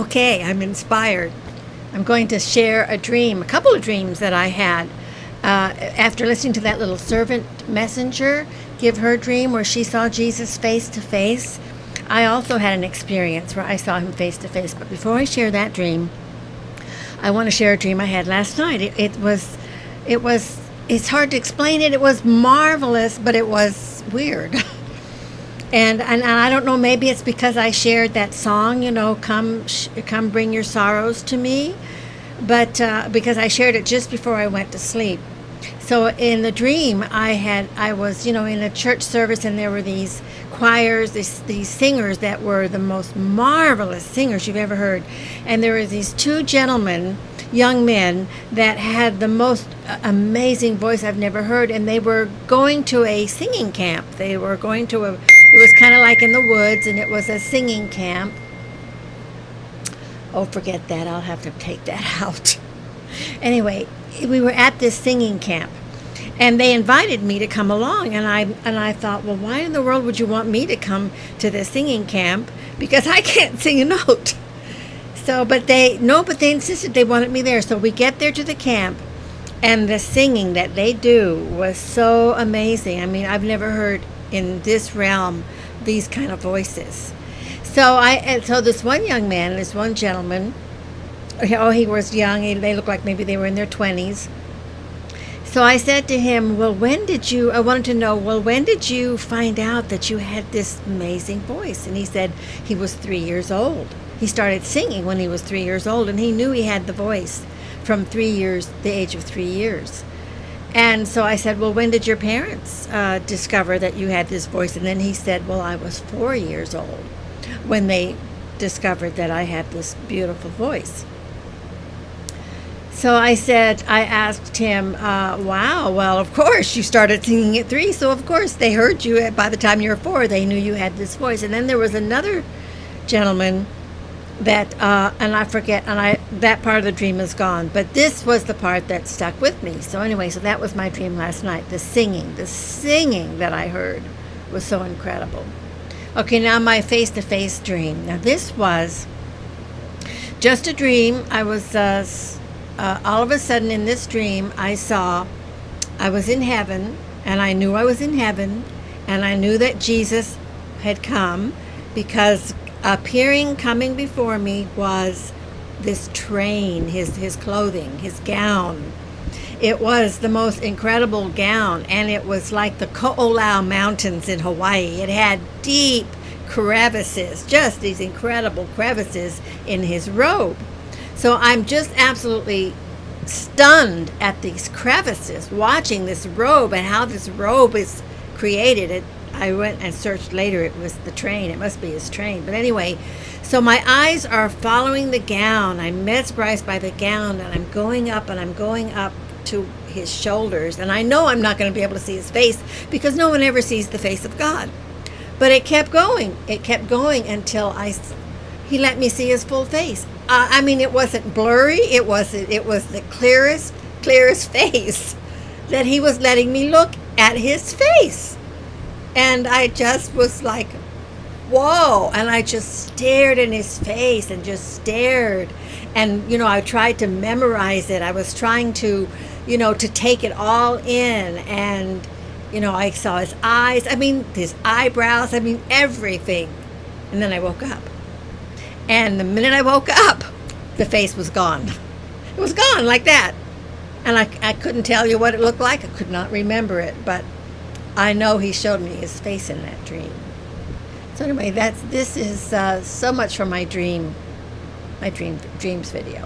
Okay, I'm inspired. I'm going to share a couple of dreams that I had after listening to that little servant messenger give her dream where she saw Jesus face to face. I also had an experience where I saw him face to face. But before I share that dream, I want to share a dream I had last night. It's hard to explain it. It was marvelous, but it was weird. And I don't know, maybe it's because I shared that song, come bring your sorrows to me, but because I shared it just before I went to sleep. So in the dream, I was, in a church service, and there were these choirs, these singers that were the most marvelous singers you've ever heard. And there were these two gentlemen, young men, that had the most amazing voice I've never heard, and they were going to a singing camp. They were going to it was kind of like in the woods, and it was a singing camp. Oh, forget that. I'll have to take that out. Anyway, we were at this singing camp, and they invited me to come along, and I thought, well, why in the world would you want me to come to this singing camp? Because I can't sing a note. So, but they insisted they wanted me there. So we get there to the camp, and the singing that they do was so amazing. I mean, I've never heard in this realm these kind of voices. So this one young man, this one gentleman, he was young. They looked like maybe they were in their 20s. So I said to him, I wanted to know, when did you find out that you had this amazing voice? And he said he was 3 years old. He started singing when he was 3 years old, and he knew he had the voice from the age of 3 years. And so I said, well, when did your parents discover that you had this voice? And then he said, well, I was 4 years old when they discovered that I had this beautiful voice. So I asked him, wow, well, of course you started singing at 3, so of course they heard you. By the time you were 4, they knew you had this voice. And then there was another gentleman that, that part of the dream is gone. But this was the part that stuck with me. So anyway, that was my dream last night. The singing that I heard was so incredible. Okay, now my face-to-face dream. Now this was just a dream. I was, all of a sudden in this dream, I was in heaven, and I knew I was in heaven, and I knew that Jesus had come, because coming before me was this train, his clothing, his gown. It was the most incredible gown, and it was like the Ko'olau Mountains in Hawaii. It had deep crevices, just these incredible crevices in his robe. So I'm just absolutely stunned at these crevices, watching this robe and how this robe is created. I went and searched later. It was the train. It must be his train. But anyway, so my eyes are following the gown. I'm mesmerized by the gown, and I'm going up to his shoulders. And I know I'm not going to be able to see his face, because no one ever sees the face of God. But it kept going. It kept going until he let me see his full face. It wasn't blurry. It was the clearest face that he was letting me look at his face. And I just was like, whoa. And I just stared in his face and just stared. And, I tried to memorize it. I was trying to, to take it all in. And, I saw his eyes. His eyebrows. Everything. And then I woke up. And the minute I woke up, the face was gone. It was gone like that. And I couldn't tell you what it looked like. I could not remember it. But I know he showed me his face in that dream. So anyway, this is so much for my dreams video.